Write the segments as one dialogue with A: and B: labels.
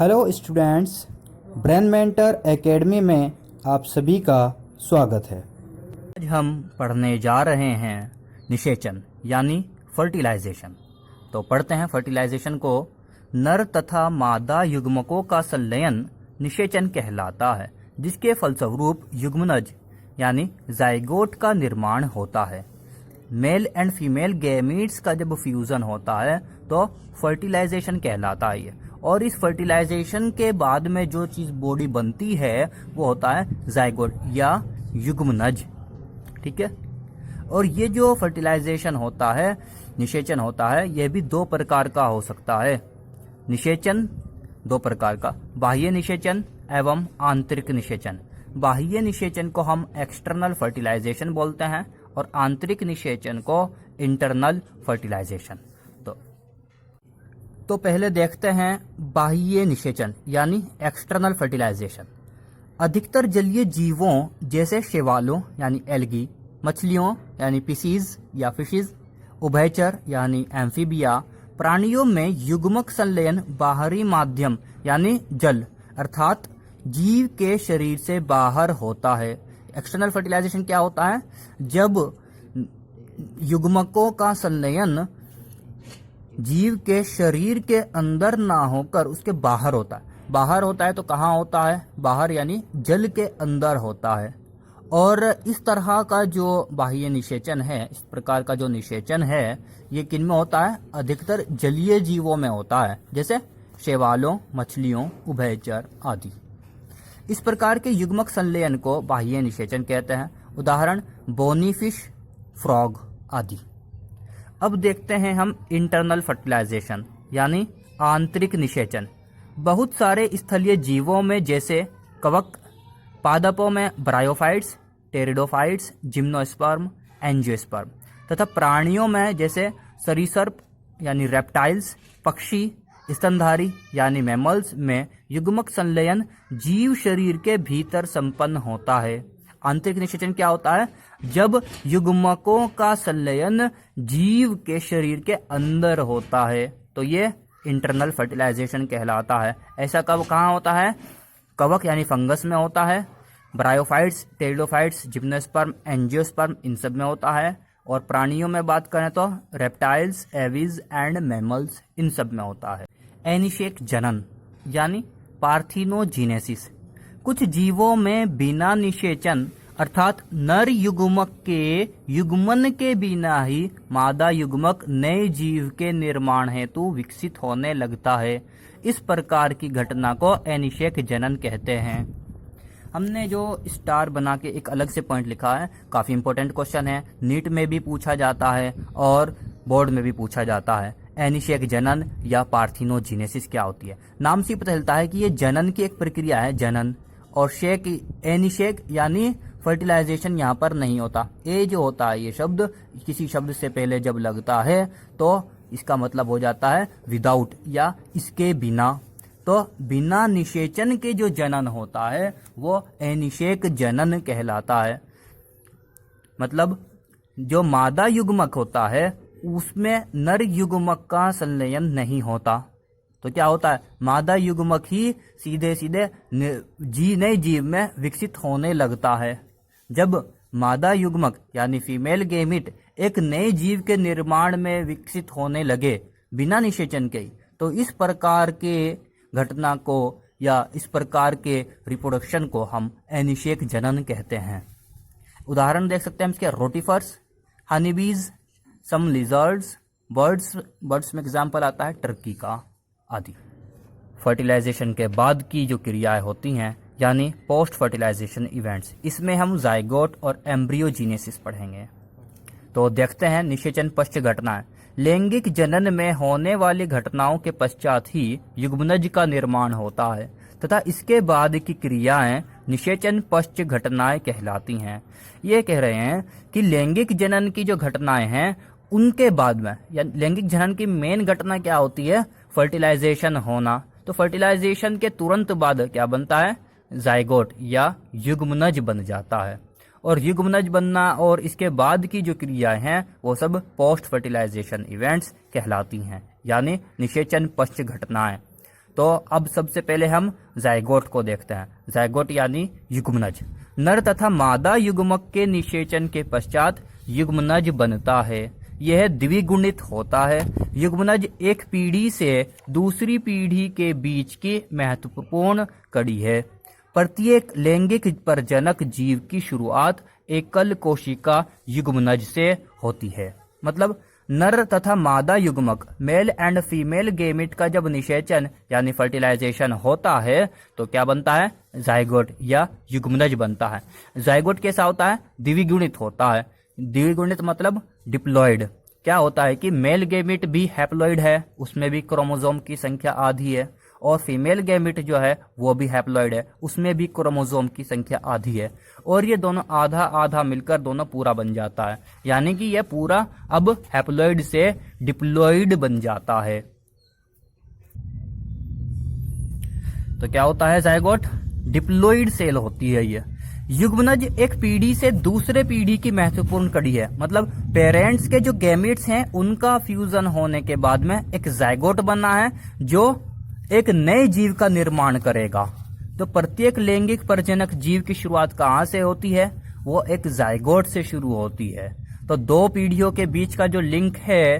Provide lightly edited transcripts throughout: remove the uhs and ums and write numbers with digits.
A: Hello students, brain mentor academy में आप सभी का स्वागत है।
B: आज हम पढ़ने जा रहे हैं निषेचन यानी फर्टिलाइजेशन। तो पढ़ते हैं फर्टिलाइजेशन को। नर तथा मादा युग्मकों का संलयन निषेचन कहलाता है, जिसके फलस्वरूप युग्मनज यानी जाइगोट का निर्माण होता है। मेल एंड फीमेल गैमीट्स का जब फ्यूजन होता है तो फर्टिलाइजेशन कहलाता है ये। और इस फर्टिलाइजेशन के बाद में जो चीज बॉडी बनती है वो होता है जाइगोट या युग्मनज। ठीक है। और ये जो फर्टिलाइजेशन होता है, निषेचन होता है, यह भी दो प्रकार का हो सकता है। निषेचन दो प्रकार का, बाह्य निषेचन एवं आंतरिक निषेचन। बाह्य निषेचन को हम एक्सटर्नल फर्टिलाइजेशन बोलते हैं और आंतरिक निषेचन को इंटरनल फर्टिलाइजेशन। तो पहले देखते हैं बाह्य निषेचन यानी एक्सटर्नल फर्टिलाइजेशन। अधिकतर जलीय जीवों जैसे शैवालों यानी एल्गी, मछलियों यानी पिसीज या फिशिज, उभयचर यानी एम्फीबिया, प्राणियों में युग्मक संलयन बाहरी माध्यम यानी जल अर्थात जीव के शरीर से बाहर होता है। एक्सटर्नल फर्टिलाइजेशन क्या होता है? जब युग्मकों का संलयन जीव के शरीर के अंदर ना होकर उसके बाहर होता है। बाहर होता है तो कहाँ होता है? बाहर यानी जल के अंदर होता है। और इस तरह का जो बाह्य निषेचन है, इस प्रकार का जो निषेचन है, ये किन में होता है? अधिकतर जलीय जीवों में होता है, जैसे शैवालों, मछलियों, उभयचर आदि। इस प्रकार के युग्मक संलयन को बाह्य निषेचन कहते हैं। उदाहरण बोनीफिश, फ्रॉग आदि। अब देखते हैं हम इंटरनल फर्टिलाइजेशन यानी आंतरिक निषेचन। बहुत सारे स्थलीय जीवों में जैसे कवक, पादपों में ब्रायोफाइट्स, टेरिडोफाइट्स, जिम्नोस्पर्म, एंजियोस्पर्म, तथा प्राणियों में जैसे सरीसर्प यानी रेप्टाइल्स, पक्षी, स्तनधारी यानी मैमल्स में युग्मक संलयन जीव शरीर के भीतर संपन्न होता है। आंतरिक निषेचन क्या होता है? जब युग्मकों का संलयन जीव के शरीर के अंदर होता है तो ये इंटरनल फर्टिलाइजेशन कहलाता है। ऐसा कब कहाँ होता है? कवक यानी फंगस में होता है, ब्रायोफाइट्स, टेरिडोफाइट्स, जिम्नोस्पर्म, एंजियोस्पर्म इन सब में होता है। और प्राणियों में बात करें तो रेप्टाइल्स, एविज एंड मैमल्स इन सब में होता है। एनिषेक जनन यानी पार्थिनोजीनेसिस। कुछ जीवों में बिना निषेचन अर्थात नर युग्मक के युग्मन के बिना ही मादा युग्मक नए जीव के निर्माण हेतु विकसित होने लगता है। इस प्रकार की घटना को एनिषेक जनन कहते हैं। हमने जो स्टार बना के एक अलग से पॉइंट लिखा है, काफी इंपॉर्टेंट क्वेश्चन है, नीट में भी पूछा जाता है और बोर्ड में भी पूछा जाता है। एनिषेक जनन या पार्थिनोजीनेसिस क्या होती है? नाम से पता चलता है कि ये जनन की एक प्रक्रिया है, जनन। और शेक एनिषेक यानी फर्टिलाइजेशन यहाँ पर नहीं होता। ए जो होता है, ये शब्द किसी शब्द से पहले जब लगता है तो इसका मतलब हो जाता है विदाउट या इसके बिना। तो बिना निषेचन के जो जनन होता है वो एनिषेक जनन कहलाता है। मतलब जो मादा युग्मक होता है उसमें नर युग्मक का संलयन नहीं होता। तो क्या होता है? मादा युग्मक ही सीधे सीधे नए जीव में विकसित होने लगता है। जब मादा युग्मक यानी फीमेल गेमिट एक नए जीव के निर्माण में विकसित होने लगे बिना निषेचन के, तो इस प्रकार के घटना को या इस प्रकार के रिप्रोडक्शन को हम एनिषेक जनन कहते हैं। उदाहरण देख सकते हैं इसके, रोटिफर्स, हनीबीज, सम लिजर्ड्स, बर्ड्स में एग्जाम्पल आता है टर्की का आदि। फर्टिलाइजेशन के बाद की जो क्रियाएं होती हैं यानी पोस्ट फर्टिलाइजेशन इवेंट्स, इसमें हम जाइगोट और एम्ब्रियोजीनेसिस पढ़ेंगे। तो देखते हैं निषेचन पश्च घटनाएं। लैंगिक जनन में होने वाली घटनाओं के पश्चात ही युग्मनज का निर्माण होता है तथा इसके बाद की क्रियाएं निषेचन पश्च घटनाएं कहलाती हैं। ये कह रहे हैं कि लैंगिक जनन की जो घटनाएं हैं उनके बाद में, या लैंगिक जनन की मेन घटना क्या होती है? फर्टिलाइजेशन होना। तो फर्टिलाइजेशन के तुरंत बाद क्या बनता है? जाइगोट या युग्मनज बन जाता है। और युग्मनज बनना और इसके बाद की जो क्रियाएं हैं वो सब पोस्ट फर्टिलाइजेशन इवेंट्स कहलाती हैं, यानी निषेचन पश्च घटनाएं। तो अब सबसे पहले हम जायगोट को देखते हैं। जायगोट यानी युग्मनज। नर तथा मादा युग्मक के निषेचन के पश्चात युग्मनज बनता है। यह द्विगुणित होता है। युग्मनज एक पीढ़ी से दूसरी पीढ़ी के बीच की महत्वपूर्ण कड़ी है। प्रत्येक लैंगिक प्रजनक जीव की शुरुआत एकल कोशिका युग्मनज से होती है। मतलब नर तथा मादा युग्मक मेल एंड फीमेल गेमिट का जब निषेचन यानी फर्टिलाइजेशन होता है तो क्या बनता है? जायगोट या युग्मनज बनता है। जायगोट कैसा होता है? द्विगुणित होता है। द्विगुणित मतलब डिप्लॉयड। क्या होता है कि मेल गेमिट भी हैप्लॉयड है, उसमें भी क्रोमोसोम की संख्या आधी है, और फीमेल गेमिट जो है वो भी हैप्लॉयड है, उसमें भी क्रोमोसोम की संख्या आधी है, और ये दोनों आधा आधा मिलकर दोनों पूरा बन जाता है। यानी कि यह पूरा अब हैप्लॉयड से डिप्लॉयड बन जाता है। तो क्या होता है? जायगोट डिप्लॉयड सेल होती है ये। युग्मनज एक पीढ़ी से दूसरे पीढ़ी की महत्वपूर्ण कड़ी है। मतलब पेरेंट्स के जो गैमेट्स हैं उनका फ्यूजन होने के बाद में एक जायगोट बना है जो एक नए जीव का निर्माण करेगा। तो प्रत्येक लैंगिक प्रजनक जीव की शुरुआत कहाँ से होती है? वो एक जायगोट से शुरू होती है। तो दो पीढ़ियों के बीच का जो लिंक है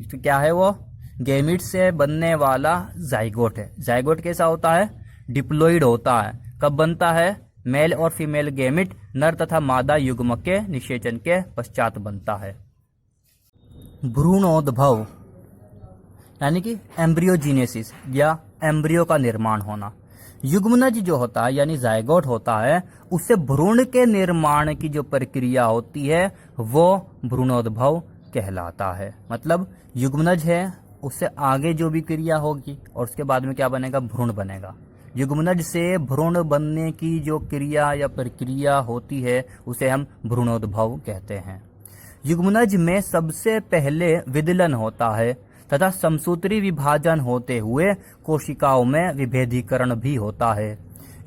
B: तो क्या है? वो गैमेट से बनने वाला जायगोट है। जायगोट कैसा होता है? डिप्लॉयड होता है। कब बनता है? मेल और फीमेल गैमेट नर तथा मादा युग्मक के निषेचन के पश्चात बनता है। भ्रूणोद्भव यानी कि एम्ब्रियोजेनेसिस या एम्ब्रियो का निर्माण होना। युग्मनज जो होता है यानी जायगोट होता है, उससे भ्रूण के निर्माण की जो प्रक्रिया होती है वो भ्रूणोद्भव कहलाता है। मतलब युग्मनज है, उससे आगे जो भी क्रिया होगी और उसके बाद में क्या बनेगा? भ्रूण बनेगा। युग्मनज से भ्रूण बनने की जो क्रिया या प्रक्रिया होती है उसे हम भ्रूणोद्भव कहते हैं। युग्मनज में सबसे पहले विदलन होता है तथा समसूत्री विभाजन होते हुए कोशिकाओं में विभेदीकरण भी होता है।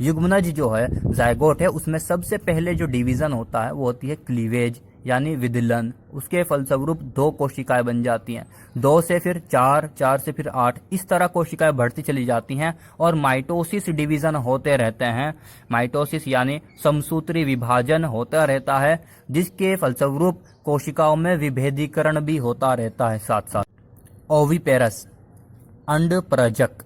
B: युग्मनज जो है जायगोट है, उसमें सबसे पहले जो डिवीजन होता है वो होती है क्लीवेज यानी विदलन। उसके फलस्वरूप दो कोशिकाएं बन जाती हैं, 2 से फिर 4, 4 से फिर 8, इस तरह कोशिकाएं बढ़ती चली जाती हैं और माइटोसिस डिवीजन होते रहते हैं। माइटोसिस यानी समसूत्री विभाजन होता रहता है, जिसके फलस्वरूप कोशिकाओं में विभेदीकरण भी होता रहता है। साथ साथ ओविपेरस अंडप्रजक।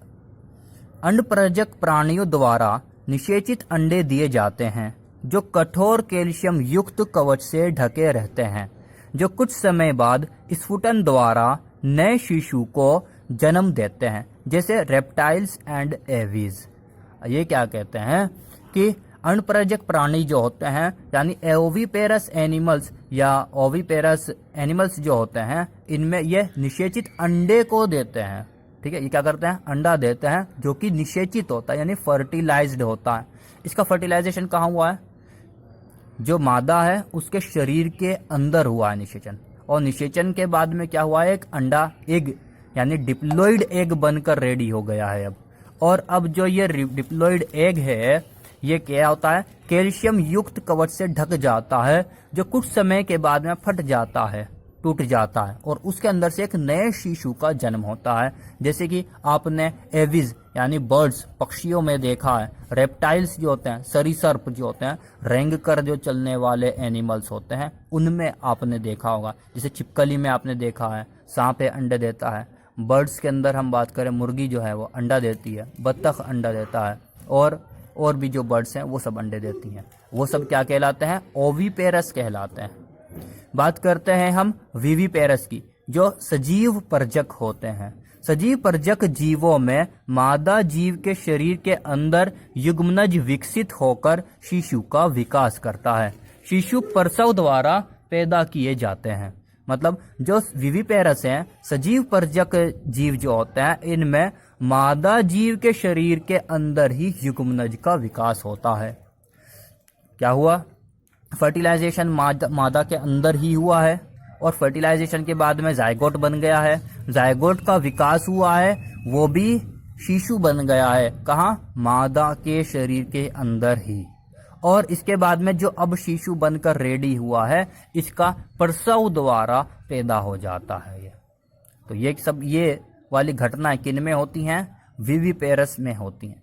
B: अंडप्रजक प्राणियों द्वारा निषेचित अंडे दिए जाते हैं जो कठोर कैल्शियम युक्त कवच से ढके रहते हैं, जो कुछ समय बाद स्फुटन द्वारा नए शिशु को जन्म देते हैं, जैसे रेप्टाइल्स एंड एवीज। ये क्या कहते हैं कि अंडप्रजक प्राणी जो होते हैं यानी ओविपेरस एनिमल्स या ओविपेरस एनिमल्स जो होते हैं, इनमें ये निषेचित अंडे को देते हैं। ठीक है, ये क्या करते हैं? अंडा देते हैं जो कि निषेचित होता है यानी फर्टिलाइज्ड होता है। इसका फर्टिलाइजेशन कहाँ हुआ है? जो मादा है उसके शरीर के अंदर हुआ है निषेचन, और निषेचन के बाद में क्या हुआ है? एक अंडा एग यानी डिप्लॉयड एग बनकर रेडी हो गया है अब। और अब जो ये डिप्लॉयड एग है ये क्या होता है? कैल्शियम युक्त कवच से ढक जाता है, जो कुछ समय के बाद में फट जाता है, टूट जाता है, और उसके अंदर से एक नए शिशु का जन्म होता है। जैसे कि आपने एविज यानी बर्ड्स पक्षियों में देखा है, रेप्टाइल्स जो होते हैं, सरीसर्प जो होते हैं, रेंग कर जो चलने वाले एनिमल्स होते हैं, उनमें आपने देखा होगा। जैसे छिपकली में आपने देखा है सांप अंडे देता है। बर्ड्स के अंदर हम बात करें, मुर्गी जो है वो अंडा देती है, बत्तख अंडा देता है, और भी जो बर्ड्स हैं वो सब अंडे देती हैं। वो सब क्या कहलाते हैं? ओविपेरस कहलाते हैं। बात करते हैं हम विविपेरस की, जो सजीव परजक होते हैं। सजीव परजक जीवों में मादा जीव के शरीर के अंदर युग्मनज विकसित होकर शिशु का विकास करता है। शिशु प्रसव द्वारा पैदा किए जाते हैं। मतलब जो विविपेरस हैं, सजीव परजक जीव जो होते हैं, इनमें मादा जीव के शरीर के अंदर ही युग्मनज का विकास होता है। क्या हुआ? फर्टिलाइजेशन मादा के अंदर ही हुआ है, और फर्टिलाइजेशन के बाद में जायगोट बन गया है। जायगोट का विकास हुआ है, वो भी शिशु बन गया है। कहाँ? मादा के शरीर के अंदर ही। और इसके बाद में जो अब शिशु बनकर रेडी हुआ है, इसका प्रसव द्वारा पैदा हो जाता है। ये तो ये सब ये वाली घटनाएं किन में होती हैं? विविपेरस में होती हैं।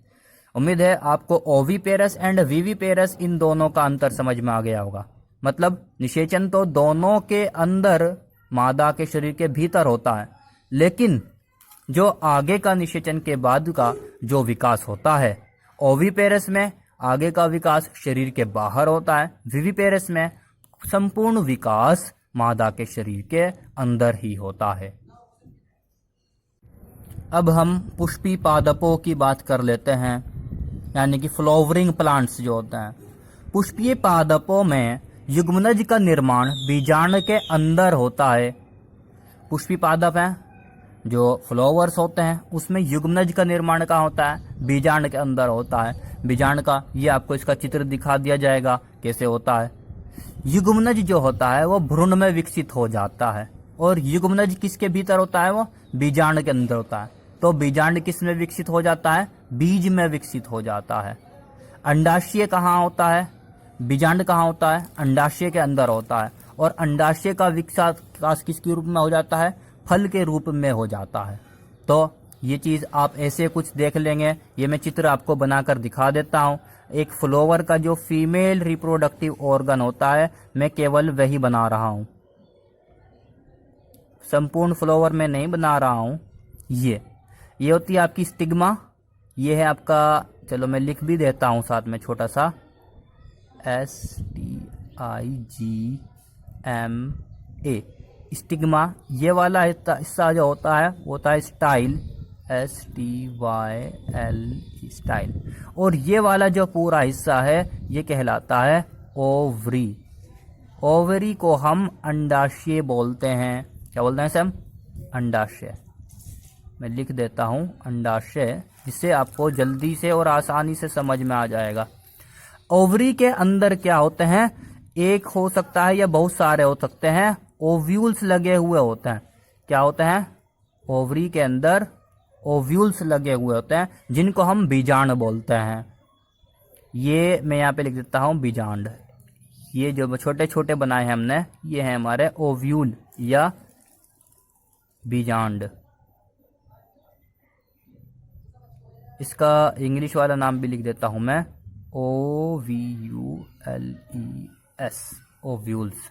B: उम्मीद है आपको ओविपेरस एंड विविपेरस इन दोनों का अंतर समझ में आ गया होगा। मतलब निषेचन तो दोनों के अंदर मादा के शरीर के भीतर होता है, लेकिन जो आगे का निषेचन के बाद का जो विकास होता है, ओविपेरस में आगे का विकास शरीर के बाहर होता है, विविपेरस में संपूर्ण विकास मादा के शरीर के अंदर ही होता है। अब हम पुष्पी पादपों की बात कर लेते हैं, यानी कि फ्लावरिंग प्लांट्स जो होते हैं। पुष्पीय पादपों में युग्मनज का निर्माण बीजांड के अंदर होता है। पुष्पी पादप हैं जो फ्लावर्स होते हैं, उसमें युग्मनज का निर्माण कहाँ होता है? बीजांड के अंदर होता है। बीजांड का ये आपको इसका चित्र दिखा दिया जाएगा कैसे होता है। युग्मनज जो होता है वो भ्रूण में विकसित हो जाता है, और युग्मनज किसके भीतर होता है? वो बीजांड के अंदर होता है। तो बीजांड किस में विकसित हो जाता है? बीज में विकसित हो जाता है। अंडाशय कहाँ होता है? बीजांड कहाँ होता है? अंडाशय के अंदर होता है। और अंडाशय का विकास किसके रूप में हो जाता है? फल के रूप में हो जाता है। तो ये चीज आप ऐसे कुछ देख लेंगे। ये मैं चित्र आपको बनाकर दिखा देता हूँ। एक फ्लावर का जो फीमेल रिप्रोडक्टिव ऑर्गन होता है, मैं केवल वही बना रहा हूँ, संपूर्ण फ्लावर में नहीं बना रहा हूँ। ये होती है आपकी स्टिग्मा। ये है आपका, चलो मैं लिख भी देता हूँ साथ में छोटा सा, STIGMA, स्टिग्मा। ये वाला हिस्सा जो होता है वो होता है स्टाइल, STYL, स्टाइल। और ये वाला जो पूरा हिस्सा है ये कहलाता है ओवरी। ओवरी को हम अंडाशय बोलते हैं। क्या बोलते हैं इसे हम? अंडाशय। मैं लिख देता हूँ अंडाशय, जिससे आपको जल्दी से और आसानी से समझ में आ जाएगा। ओवरी के अंदर क्या होते हैं? एक हो सकता है या बहुत सारे हो सकते हैं, ओव्यूल्स लगे हुए होते हैं। क्या होते हैं? ओवरी के अंदर ओव्यूल्स लगे हुए होते हैं, जिनको हम बीजांड बोलते हैं। ये मैं यहाँ पे लिख देता हूँ बीजांड। ये जो छोटे छोटे बनाए हैं हमने, ये हैं हमारे ओव्यूल या बीजांड। इसका इंग्लिश वाला नाम भी लिख देता हूं मैं, OVULES, ओव्यूल्स।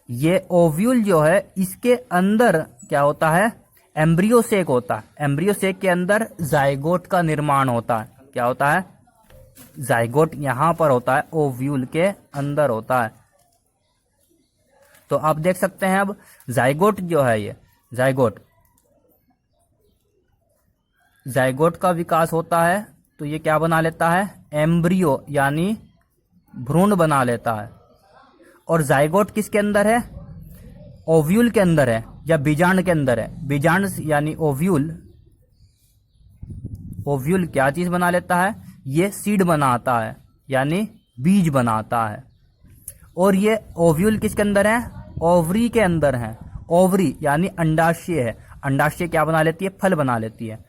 B: ये ओव्यूल जो है, इसके अंदर क्या होता है? एम्ब्रियोसेक होता है। एम्ब्रियोसेक के अंदर जाइगोट का निर्माण होता है। क्या होता है? जाइगोट यहां पर होता है, ओव्यूल के अंदर होता है। तो आप देख सकते हैं अब जाइगोट जो है, ये जाइगोट का विकास होता है तो ये क्या बना लेता है? एम्ब्रियो यानी भ्रूण बना लेता है। और जाइगोट किसके अंदर है? ओव्यूल के अंदर है या बीजांड के अंदर है? बीजांड यानी ओव्यूल। ओव्यूल क्या चीज बना लेता है? ये सीड बनाता है, यानी बीज बनाता है। और ये ओव्यूल किसके अंदर है? ओवरी के अंदर है। ओवरी यानी अंडाशय है। अंडाशय क्या बना लेती है? फल बना लेती है।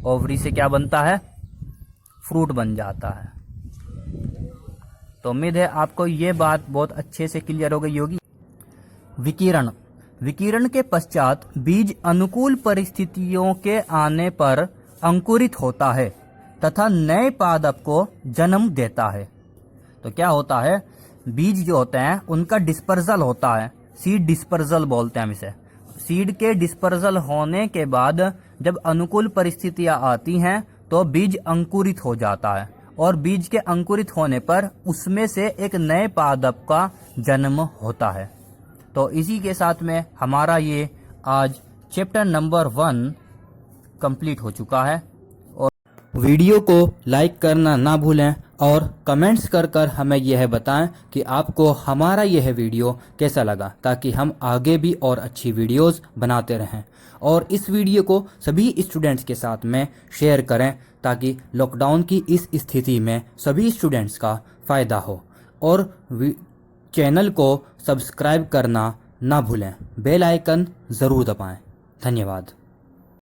B: ओवरी से क्या बनता है? फ्रूट बन जाता है। तो उम्मीद है आपको ये बात बहुत अच्छे से क्लियर हो गई होगी। विकिरण के पश्चात बीज अनुकूल परिस्थितियों के आने पर अंकुरित होता है तथा नए पादप को जन्म देता है। तो क्या होता है? बीज जो होते हैं उनका डिस्पर्जल होता है, सीड डिस्पर्जल बोलते हैं हम इसे। सीड के डिस्पर्जल होने के बाद जब अनुकूल परिस्थितियां आती हैं तो बीज अंकुरित हो जाता है, और बीज के अंकुरित होने पर उसमें से एक नए पादप का जन्म होता है। तो इसी के साथ में हमारा ये आज चैप्टर नंबर 1 कंप्लीट हो चुका है। और
A: वीडियो को लाइक करना ना भूलें और कमेंट्स कर हमें यह बताएं कि आपको हमारा यह वीडियो कैसा लगा, ताकि हम आगे भी और अच्छी वीडियोस बनाते रहें। और इस वीडियो को सभी स्टूडेंट्स के साथ में शेयर करें, ताकि लॉकडाउन की इस स्थिति में सभी स्टूडेंट्स का फ़ायदा हो। और चैनल को सब्सक्राइब करना ना भूलें, बेल आइकन ज़रूर दबाएं। धन्यवाद।